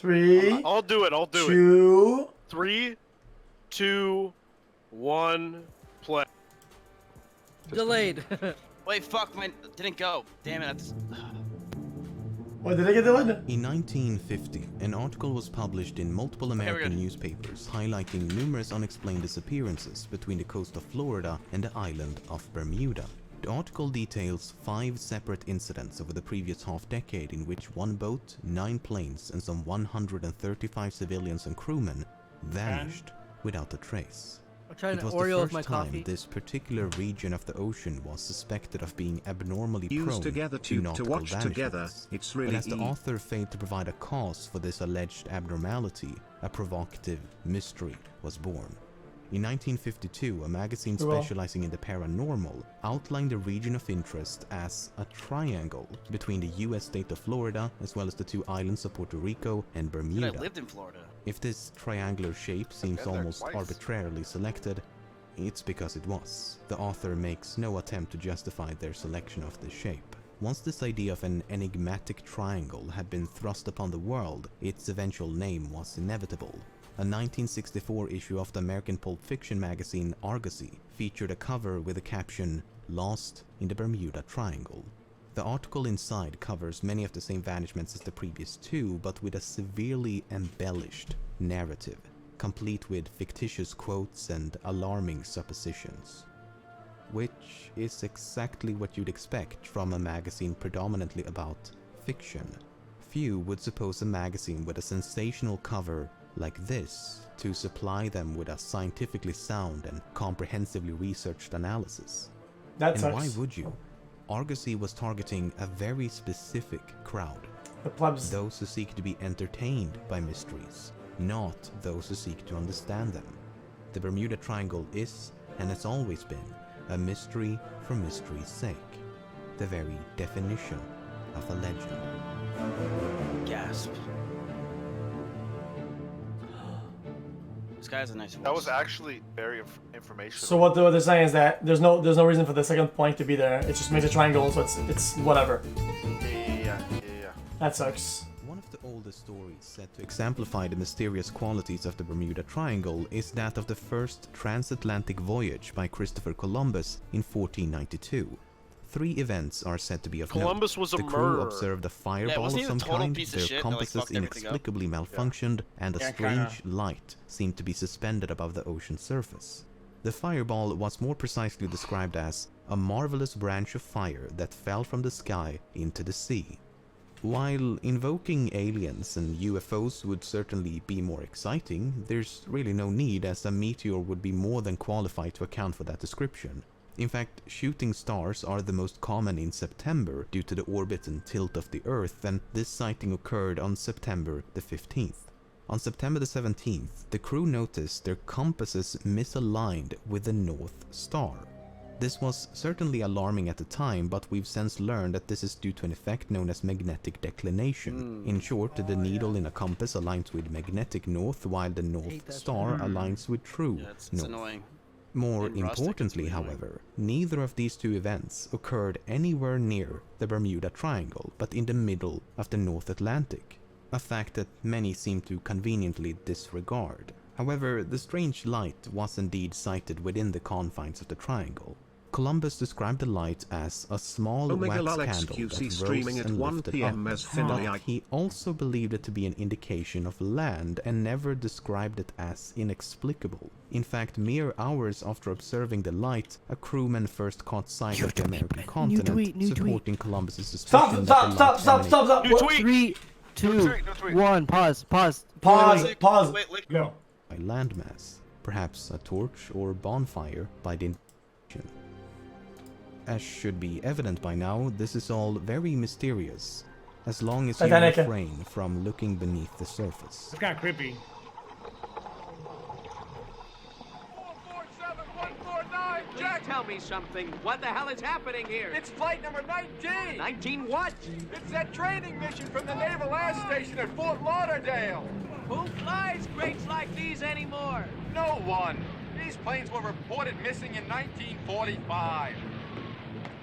3. I'll do it. 2. 3, 2, 1, play. Delayed. Wait, fuck, mine didn't go. Damn it. Why did I get delayed? In 1950, an article was published in multiple American good. newspapers highlighting numerous unexplained disappearances between the coast of Florida and the island of Bermuda. The article details 5 separate incidents over the previous half-decade in which 1 boat, 9 planes, and some 135 civilians and crewmen vanished without a trace. I'm trying It to was Oreo the with my first time coffee. this particular region of the ocean was suspected of being abnormally Use prone together to to watch together. vanishments. It's But really as the author failed to provide a cause for this alleged abnormality, a provocative mystery was born. In 1952, a magazine specializing in the paranormal outlined the region of interest as a triangle between the US state of Florida as well as the 2 islands of Puerto Rico and Bermuda. I lived in Florida. If this triangular shape seems almost arbitrarily selected, it's because it was. The author makes no attempt to justify their selection of this shape. Once this idea of an enigmatic triangle had been thrust upon the world, its eventual name was inevitable. A 1964 issue of the American pulp fiction magazine Argosy featured a cover with the caption, "Lost in the Bermuda Triangle." The article inside covers many of the same vanishments as the previous 2, but with a severely embellished narrative, complete with fictitious quotes and alarming suppositions. Which is exactly what you'd expect from a magazine predominantly about fiction. Few would suppose a magazine with a sensational cover like this to supply them with a scientifically sound and comprehensively researched analysis. That And sucks. why would you? Argosy was targeting a very specific crowd. The plebs. Those who seek to be entertained by mysteries, not those who seek to understand them. The Bermuda Triangle is, and has always been, a mystery for mystery's sake. The very definition of a legend. Gasp. This guy has a nice voice. That was actually very informational. So what they're saying is that there's no reason for the second point to be there. It just makes a triangle, so it's whatever. Yeah. That sucks. One of the oldest stories said to exemplify the mysterious qualities of the Bermuda Triangle is that of the first transatlantic voyage by Christopher Columbus in 1492. 3 events are said to be of Columbus note. was a The crew murderer. observed a fireball wasn't of he some a total kind, piece of their shit that, like, compasses fucked everything up? inexplicably malfunctioned, and a Yeah, strange light seemed to be suspended above the ocean surface. The fireball was more precisely described as a marvelous branch of fire that fell from the sky into the sea. While invoking aliens and UFOs would certainly be more exciting, there's really no need, as a meteor would be more than qualified to account for that description. In fact, shooting stars are the most common in September due to the orbit and tilt of the Earth, and this sighting occurred on September the 15th. On September the 17th, the crew noticed their compasses misaligned with the North Star. This was certainly alarming at the time, but we've since learned that this is due to an effect known as magnetic declination. In short, the needle in a compass aligns with magnetic north, while the North Star aligns with true Yeah, it's north. annoying. More In Rustic, importantly, it's really annoying. however, neither of these 2 events occurred anywhere near the Bermuda Triangle, but in the middle of the North Atlantic, a fact that many seem to conveniently disregard. However, the strange light was indeed sighted within the confines of the triangle. Columbus described the light as a small Omega wax Lol candle xQc that rose streaming at and 1 lifted PM up. as Finley. But he also believed it to be an indication of land and never described it as inexplicable. In fact, mere hours after observing the light, a crewman first caught sight of the American continent, supporting Columbus's suspicion Stop! that New tweet. 3, 2, New tweet. 1. Pause. Pause. Wait. Go. by landmass, perhaps a torch or bonfire by the invasion. As should be evident by now, this is all very mysterious, as long as you Titanic. refrain from looking beneath the surface. It's kind of creepy. 447-149, Jack! Tell me something. What the hell is happening here? It's flight number 19! 19 what? It's that training mission from the Naval Air Station at Fort Lauderdale! Who flies crates like these anymore? No one! These planes were reported missing in 1945.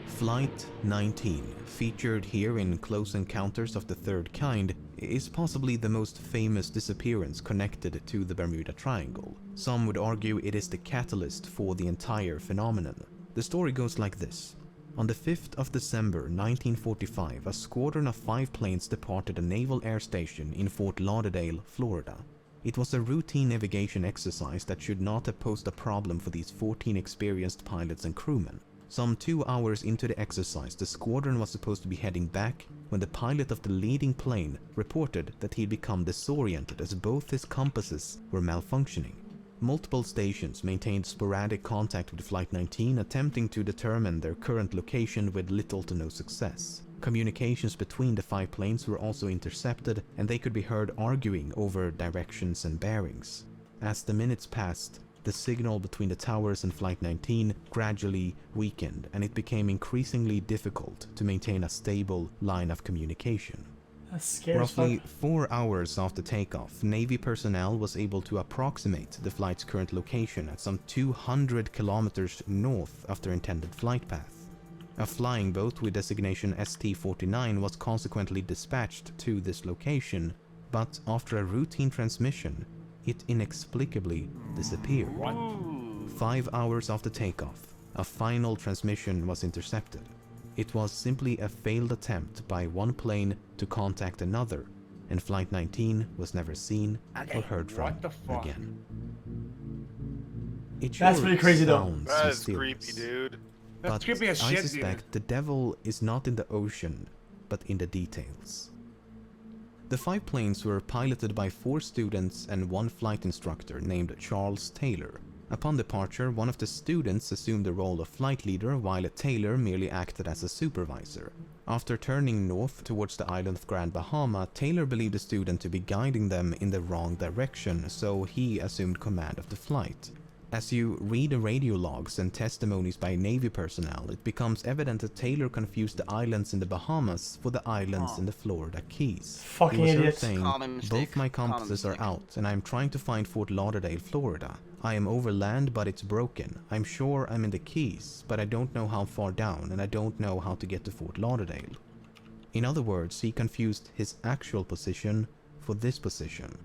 Flight 19, featured here in Close Encounters of the Third Kind, is possibly the most famous disappearance connected to the Bermuda Triangle. Some would argue it is the catalyst for the entire phenomenon. The story goes like this. On the 5th of December 1945, a squadron of 5 planes departed a naval air station in Fort Lauderdale, Florida. It was a routine navigation exercise that should not have posed a problem for these 14 experienced pilots and crewmen. Some 2 hours into the exercise, the squadron was supposed to be heading back when the pilot of the leading plane reported that he'd become disoriented as both his compasses were malfunctioning. Multiple stations maintained sporadic contact with Flight 19, attempting to determine their current location with little to no success. Communications between the 5 planes were also intercepted, and they could be heard arguing over directions and bearings. As the minutes passed, the signal between the towers and Flight 19 gradually weakened, and it became increasingly difficult to maintain a stable line of communication. That's scary. Roughly 4 hours after takeoff, Navy personnel was able to approximate the flight's current location at some 200 kilometers north of their intended flight path. A flying boat with designation ST-49 was consequently dispatched to this location, but after a routine transmission, it inexplicably disappeared. 5 hours after takeoff, a final transmission was intercepted. It was simply a failed attempt by one plane to contact another, and Flight 19 was never seen or heard from again. That's pretty crazy though. That is creepy, dude. That's But creepy as I shit, dude. suspect the devil is not in the ocean, but in the details. The 5 planes were piloted by 4 students and 1 flight instructor named Charles Taylor. Upon departure, one of the students assumed the role of flight leader, while Taylor merely acted as a supervisor. After turning north towards the island of Grand Bahama, Taylor believed the student to be guiding them in the wrong direction, so he assumed command of the flight. As you read the radio logs and testimonies by Navy personnel, it becomes evident that Taylor confused the islands in the Bahamas for the islands in the Florida Keys. Fucking He was heard idiots. saying, Common mistake. both my compasses are Common out and I'm trying to find Fort Lauderdale, Florida. I am over land, but it's broken. I'm sure I'm in the Keys, but I don't know how far down, and I don't know how to get to Fort Lauderdale. In other words, he confused his actual position for this position.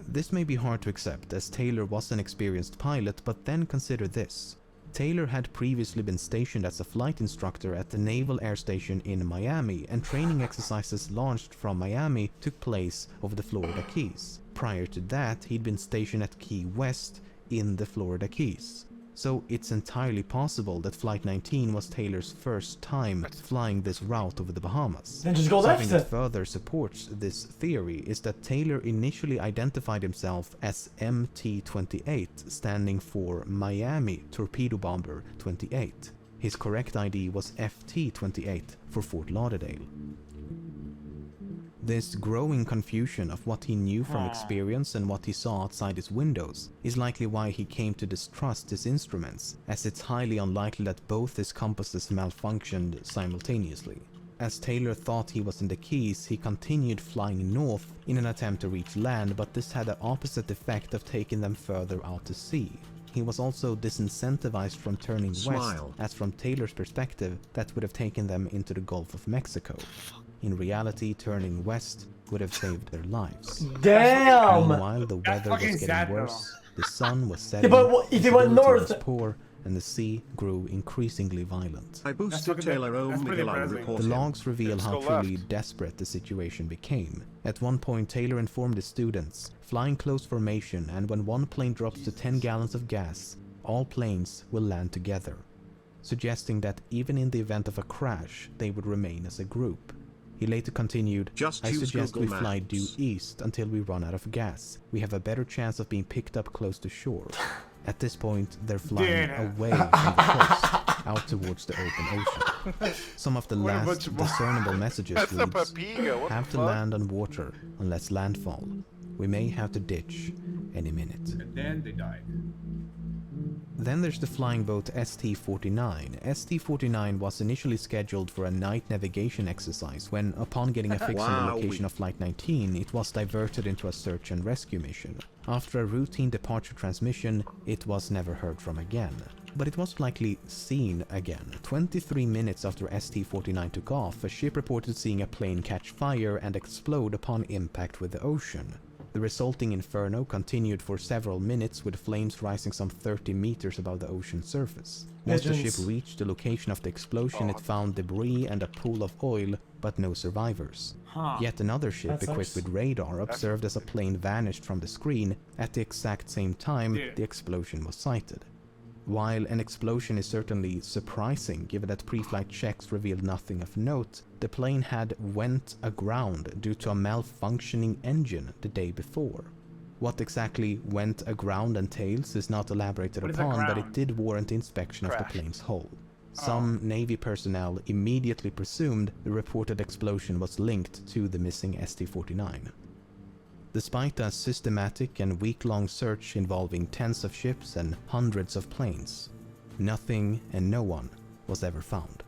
This may be hard to accept, as Taylor was an experienced pilot, but then consider this. Taylor had previously been stationed as a flight instructor at the Naval Air Station in Miami, and training exercises launched from Miami took place over the Florida Keys. Prior to that, he'd been stationed at Key West in the Florida Keys. So it's entirely possible that Flight 19 was Taylor's first time flying this route over the Bahamas. Then just go Something left. that further supports this theory is that Taylor initially identified himself as MT-28, standing for Miami Torpedo Bomber 28. His correct ID was FT-28 for Fort Lauderdale. This growing confusion of what he knew from experience and what he saw outside his windows is likely why he came to distrust his instruments, as it's highly unlikely that both his compasses malfunctioned simultaneously. As Taylor thought he was in the Keys, he continued flying north in an attempt to reach land, but this had the opposite effect of taking them further out to sea. He was also disincentivized from turning west, as from Taylor's perspective, that would have taken them into the Gulf of Mexico. In reality, turning west would have saved their lives. Damn! Meanwhile, the weather was fucking getting sad, worse, the sun was setting, Yeah, but if they went visibility north... was poor, and the sea grew increasingly violent. I boosted Taylor The logs reveal how go truly left. desperate the situation became. At one point, Taylor informed his students, fly in close formation, and when one plane drops to 10 gallons of gas, all planes will land together, suggesting that even in the event of a crash, they would remain as a group. He later continued, I suggest we fly due east until we run out of gas. We have a better chance of being picked up close to shore. At this point, they're flying away from the coast, out towards the open ocean. Some of the last discernible messages That's a reads, papiga. What have the to fuck? land on water unless landfall. We may have to ditch any minute. And then they died. Then there's the flying boat ST-49. ST-49 was initially scheduled for a night navigation exercise when, upon getting a fix on the location of Flight 19, it was diverted into a search and rescue mission. After a routine departure transmission, it was never heard from again. But it was likely seen again. 23 minutes after ST-49 took off, a ship reported seeing a plane catch fire and explode upon impact with the ocean. The resulting inferno continued for several minutes, with flames rising some 30 meters above the ocean surface. Once the ship reached the location of the explosion, it found debris and a pool of oil, but no survivors. Yet another ship equipped with radar observed as a plane vanished from the screen at the exact same time the explosion was sighted. While an explosion is certainly surprising, given that pre-flight checks revealed nothing of note, the plane had went aground due to a malfunctioning engine the day before. What exactly went aground entails is not elaborated upon, but it did warrant inspection of the plane's hull. Some Navy personnel immediately presumed the reported explosion was linked to the missing ST-49. Despite a systematic and week-long search involving tens of ships and hundreds of planes, nothing and no one was ever found.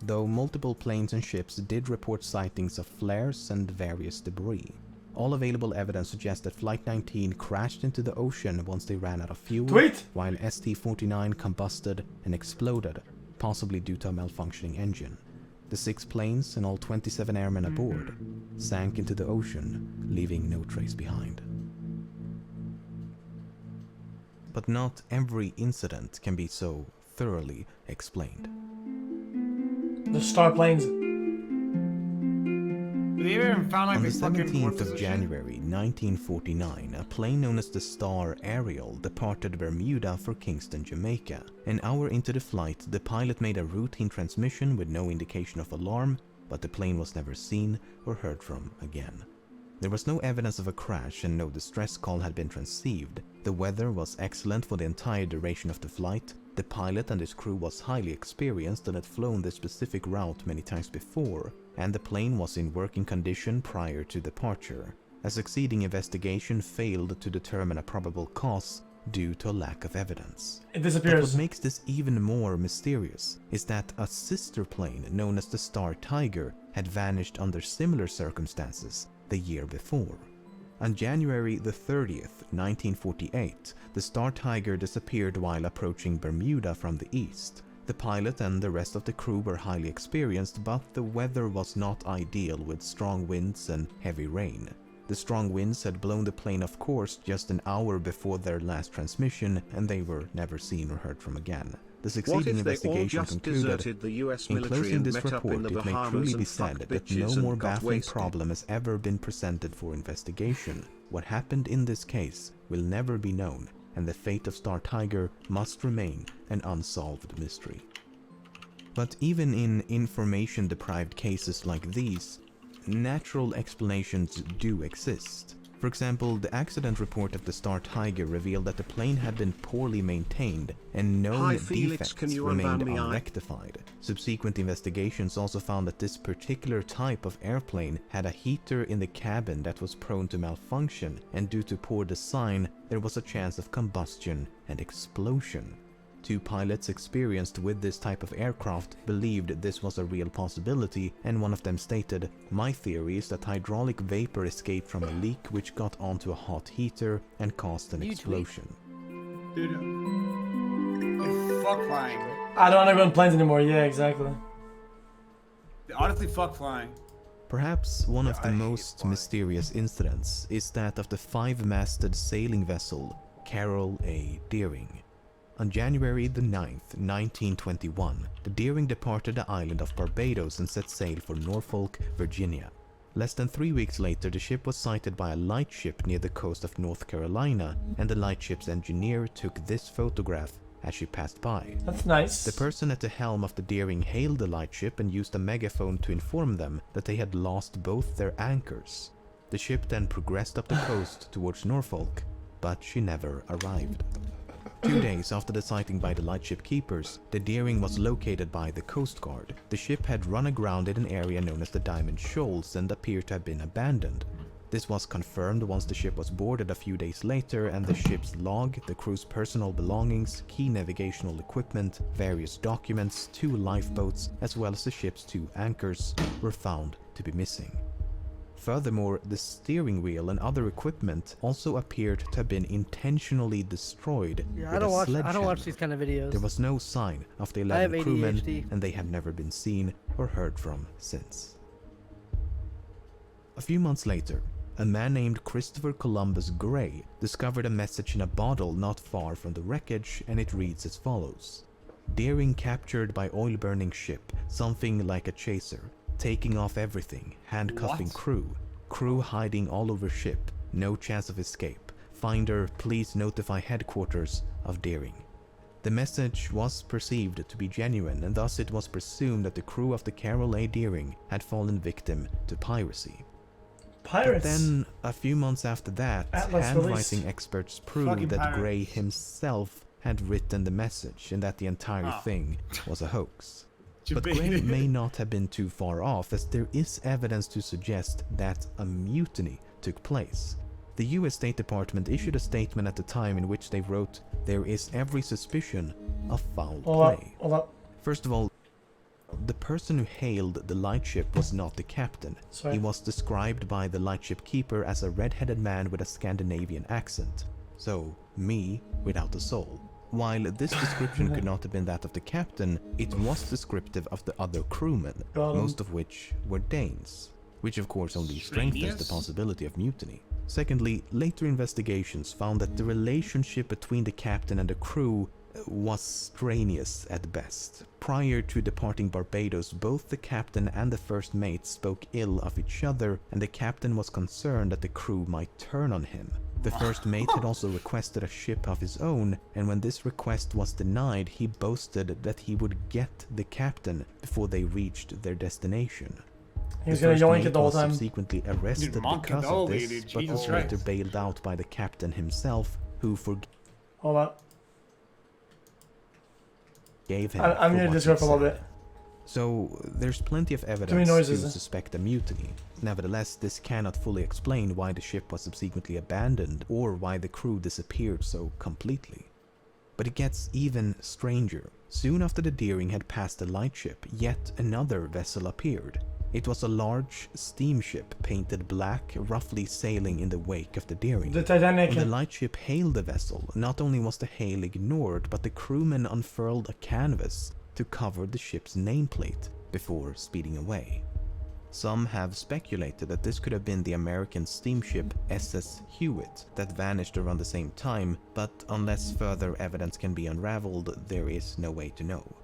Though multiple planes and ships did report sightings of flares and various debris. All available evidence suggests that Flight 19 crashed into the ocean once they ran out of fuel, while ST-49 combusted and exploded, possibly due to a malfunctioning engine. The 6 planes and all 27 airmen aboard sank into the ocean, leaving no trace behind. But not every incident can be so thoroughly explained. The Starplanes. On the 17th of January 1949, a plane known as the Star Ariel departed Bermuda for Kingston, Jamaica. An hour into the flight, the pilot made a routine transmission with no indication of alarm, but the plane was never seen or heard from again. There was no evidence of a crash and no distress call had been transceived. The weather was excellent for the entire duration of the flight. The pilot and his crew was highly experienced and had flown this specific route many times before, and the plane was in working condition prior to departure. A succeeding investigation failed to determine a probable cause due to a lack of evidence. It disappears. But what makes this even more mysterious is that a sister plane known as the Star Tiger had vanished under similar circumstances the year before. On January the 30th, 1948, the Star Tiger disappeared while approaching Bermuda from the east. The pilot and the rest of the crew were highly experienced, but the weather was not ideal with strong winds and heavy rain. The strong winds had blown the plane off course just an hour before their last transmission, and they were never seen or heard from again. The succeeding investigation concluded, in closing this report, it may truly be said that no more baffling problem has ever been presented for investigation. What happened in this case will never be known, and the fate of Star Tiger must remain an unsolved mystery. But even in information-deprived cases like these, natural explanations do exist. For example, the accident report of the Star Tiger revealed that the plane had been poorly maintained and known defects remained unrectified. Subsequent investigations also found that this particular type of airplane had a heater in the cabin that was prone to malfunction, and due to poor design, there was a chance of combustion and explosion. 2 pilots experienced with this type of aircraft believed this was a real possibility, and one of them stated, "My theory is that hydraulic vapor escaped from a leak which got onto a hot heater and caused an explosion." Dude, fuck flying. I don't want to go on planes anymore. Yeah, exactly. Honestly, fuck flying. Perhaps one of the most mysterious incidents is that of the 5-masted sailing vessel Carol A. Deering. On January the 9th, 1921, the Deering departed the island of Barbados and set sail for Norfolk, Virginia. Less than 3 weeks later, the ship was sighted by a lightship near the coast of North Carolina, and the lightship's engineer took this photograph as she passed by. That's nice. The person at the helm of the Deering hailed the lightship and used a megaphone to inform them that they had lost both their anchors. The ship then progressed up the coast towards Norfolk, but she never arrived. 2 days after the sighting by the lightship keepers, the Deering was located by the Coast Guard. The ship had run aground in an area known as the Diamond Shoals and appeared to have been abandoned. This was confirmed once the ship was boarded a few days later, and the ship's log, the crew's personal belongings, key navigational equipment, various documents, 2 lifeboats, as well as the ship's 2 anchors were found to be missing. Furthermore, the steering wheel and other equipment also appeared to have been intentionally destroyed Yeah, with a I don't watch sledgehammer. these kind of videos. There was no sign of the I have 11 crewmen, ADHD. and they have never been seen or heard from since. A few months later, a man named Christopher Columbus Gray discovered a message in a bottle not far from the wreckage, and it reads as follows: Deering captured by oil-burning ship, something like a chaser, taking off everything, handcuffing crew hiding all over ship, no chance of escape. Finder, please notify headquarters of Deering. The message was perceived to be genuine, and thus it was presumed that the crew of the Carroll A. Deering had fallen victim to piracy. Pirates. But then, a few months after that, Atlas handwriting release. experts proved Fucking that pirates. Gray himself had written the message and that the entire thing was a hoax. But Gray may not have been too far off, as there is evidence to suggest that a mutiny took place. The US State Department issued a statement at the time in which they wrote, "There is every suspicion of foul play." Hold up. First of all, the person who hailed the lightship was not the captain. Sorry. He was described by the lightship keeper as a red-headed man with a Scandinavian accent. So, me without a soul. While this description could not have been that of the captain, it was descriptive of the other crewmen, most of which were Danes, which of course only strengthens the possibility of mutiny. Secondly, later investigations found that the relationship between the captain and the crew was strenuous at best. Prior to departing Barbados, both the captain and the first mate spoke ill of each other, and the captain was concerned that the crew might turn on him. The first mate had also requested a ship of his own, and when this request was denied, he boasted that he would get the captain before they reached their destination. He was The gonna first yoink mate it the whole was time. subsequently arrested Dude, because of Montgomery, this, dude, but Jesus was later Christ. bailed out by the captain himself, who forgave Hold up. him. I'm for gonna what disrupt he a little said. bit. So there's plenty of many evidence noises. to suspect a mutiny. Nevertheless, this cannot fully explain why the ship was subsequently abandoned or why the crew disappeared so completely. But it gets even stranger. Soon after the Deering had passed the lightship, yet another vessel appeared. It was a large steamship painted black, roughly sailing in the wake of the Deering. The Titanic. When the lightship hailed the vessel, not only was the hail ignored, but the crewmen unfurled a canvas to cover the ship's nameplate before speeding away. Some have speculated that this could have been the American steamship SS Hewitt that vanished around the same time, but unless further evidence can be unraveled, there is no way to know.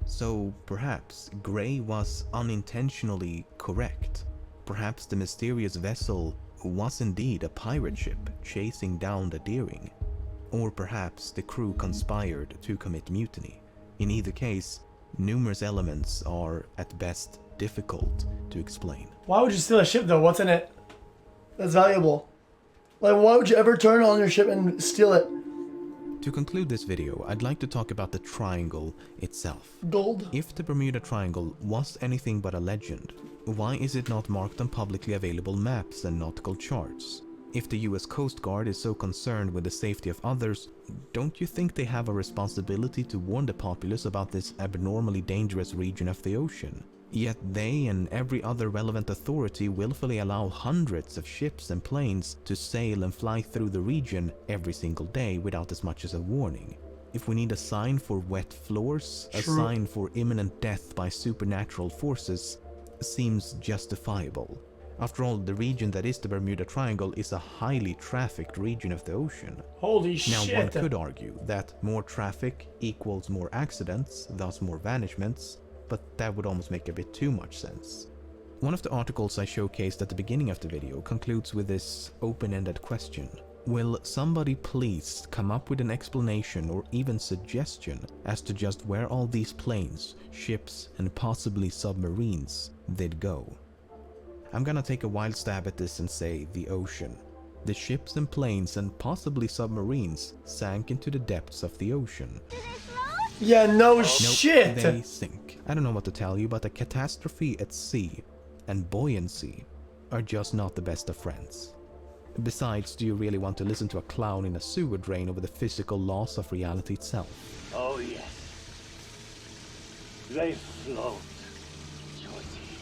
So perhaps Gray was unintentionally correct. Perhaps the mysterious vessel was indeed a pirate ship chasing down the Deering. Or perhaps the crew conspired to commit mutiny. In either case, numerous elements are at best difficult to explain. Why would you steal a ship though? What's in it? That's valuable. Like, why would you ever turn on your ship and steal it? To conclude this video, I'd like to talk about the triangle itself. Gold. If the Bermuda Triangle was anything but a legend, why is it not marked on publicly available maps and nautical charts? If the US Coast Guard is so concerned with the safety of others, don't you think they have a responsibility to warn the populace about this abnormally dangerous region of the ocean? Yet they and every other relevant authority willfully allow hundreds of ships and planes to sail and fly through the region every single day without as much as a warning. If we need a sign for wet floors, a sign for imminent death by supernatural forces seems justifiable. After all, the region that is the Bermuda Triangle is a highly trafficked region of the ocean. Holy Now, shit. one could argue that more traffic equals more accidents, thus more vanishments, but that would almost make a bit too much sense. One of the articles I showcased at the beginning of the video concludes with this open-ended question. Will somebody please come up with an explanation or even suggestion as to just where all these planes, ships, and possibly submarines did go? I'm gonna take a wild stab at this and say the ocean. The ships and planes and possibly submarines sank into the depths of the ocean. Yeah, no Nope, shit. they sink. I don't know what to tell you, but a catastrophe at sea and buoyancy are just not the best of friends. Besides, do you really want to listen to a clown in a sewer drain over the physical laws of reality itself? Oh yes. They float, Georgie.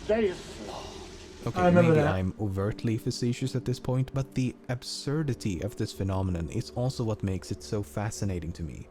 They float. Okay, I remember maybe that. I'm overtly facetious at this point, but the absurdity of this phenomenon is also what makes it so fascinating to me.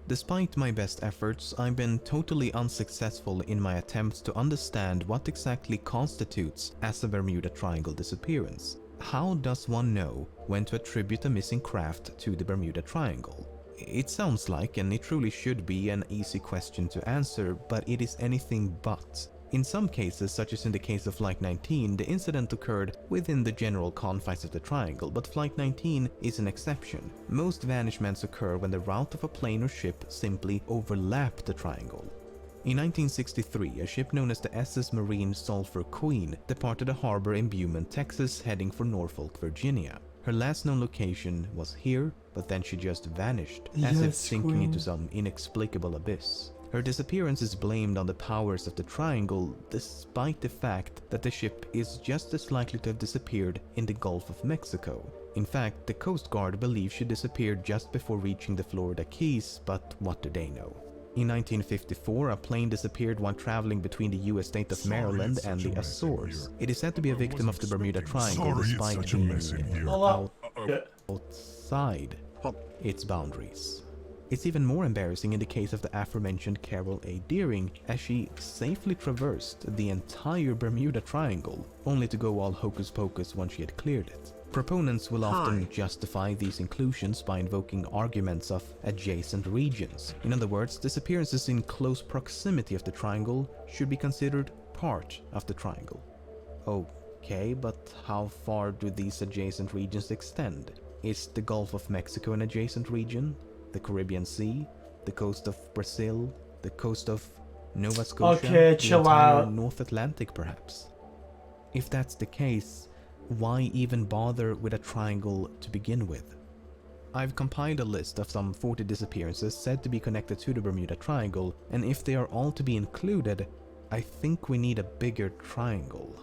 Despite my best efforts, I've been totally unsuccessful in my attempts to understand what exactly constitutes as a Bermuda Triangle disappearance. How does one know when to attribute a missing craft to the Bermuda Triangle? It sounds like, and it truly should be, an easy question to answer, but it is anything but. In some cases, such as in the case of Flight 19, the incident occurred within the general confines of the triangle, but Flight 19 is an exception. Most vanishments occur when the route of a plane or ship simply overlapped the triangle. In 1963, a ship known as the SS Marine Sulphur Queen departed a harbor in Beaumont, Texas, heading for Norfolk, Virginia. Her last known location was here, but then she just vanished, as if sinking into some inexplicable abyss. Her disappearance is blamed on the powers of the triangle, despite the fact that the ship is just as likely to have disappeared in the Gulf of Mexico. In fact, the Coast Guard believes she disappeared just before reaching the Florida Keys, but what do they know? In 1954, a plane disappeared while traveling between the US state of Maryland and the Azores. It is said to be a victim of the Bermuda Triangle despite being outside its boundaries. It's even more embarrassing in the case of the aforementioned Carol A. Deering, as she safely traversed the entire Bermuda Triangle, only to go all hocus pocus once she had cleared it. Proponents will often justify these inclusions by invoking arguments of adjacent regions. In other words, disappearances in close proximity of the triangle should be considered part of the triangle. Okay, but how far do these adjacent regions extend? Is the Gulf of Mexico an adjacent region? The Caribbean Sea, the coast of Brazil, the coast of Nova Scotia, Okay, the chill entire out. North Atlantic perhaps? If that's the case, why even bother with a triangle to begin with? I've compiled a list of some 40 disappearances said to be connected to the Bermuda Triangle, and if they are all to be included, I think we need a bigger triangle.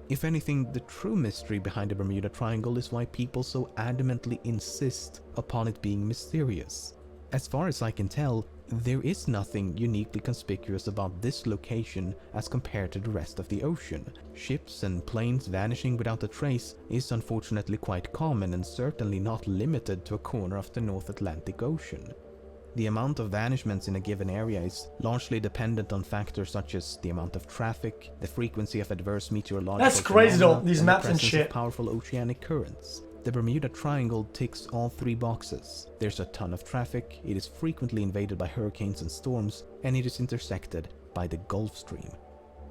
If anything, the true mystery behind the Bermuda Triangle is why people so adamantly insist upon it being mysterious. As far as I can tell, there is nothing uniquely conspicuous about this location as compared to the rest of the ocean. Ships and planes vanishing without a trace is unfortunately quite common and certainly not limited to a corner of the North Atlantic Ocean. The amount of vanishments in a given area is largely dependent on factors such as the amount of traffic, the frequency of adverse meteorological That's crazy though, phenomena, these and maps the and presence shit. of powerful oceanic currents. The Bermuda Triangle ticks all three boxes. There's a ton of traffic, it is frequently invaded by hurricanes and storms, and it is intersected by the Gulf Stream.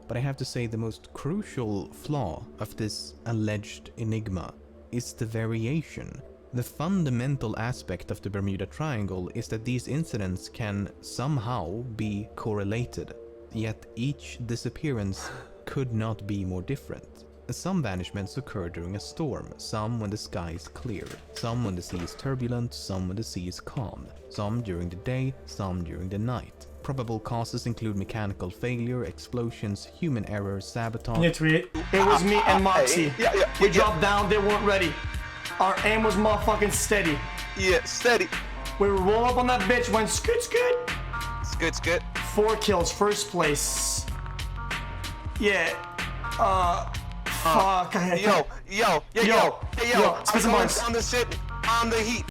But I have to say the most crucial flaw of this alleged enigma is the variation. The fundamental aspect of the Bermuda Triangle is that these incidents can somehow be correlated, yet each disappearance could not be more different. Some vanishments occur during a storm, some when the sky is clear, some when the sea is turbulent, some when the sea is calm, some during the day, some during the night. Probable causes include mechanical failure, explosions, human error, sabotage. New tweet. It was me and Moxie. We dropped down, they weren't ready. Our aim was motherfucking steady. Yeah, steady. We roll up on that bitch, went scoot scoot. Scoot, scoot. 4 kills, first place. Yeah. Fuck. Yo. Spit some bars. On the shit, on the heat.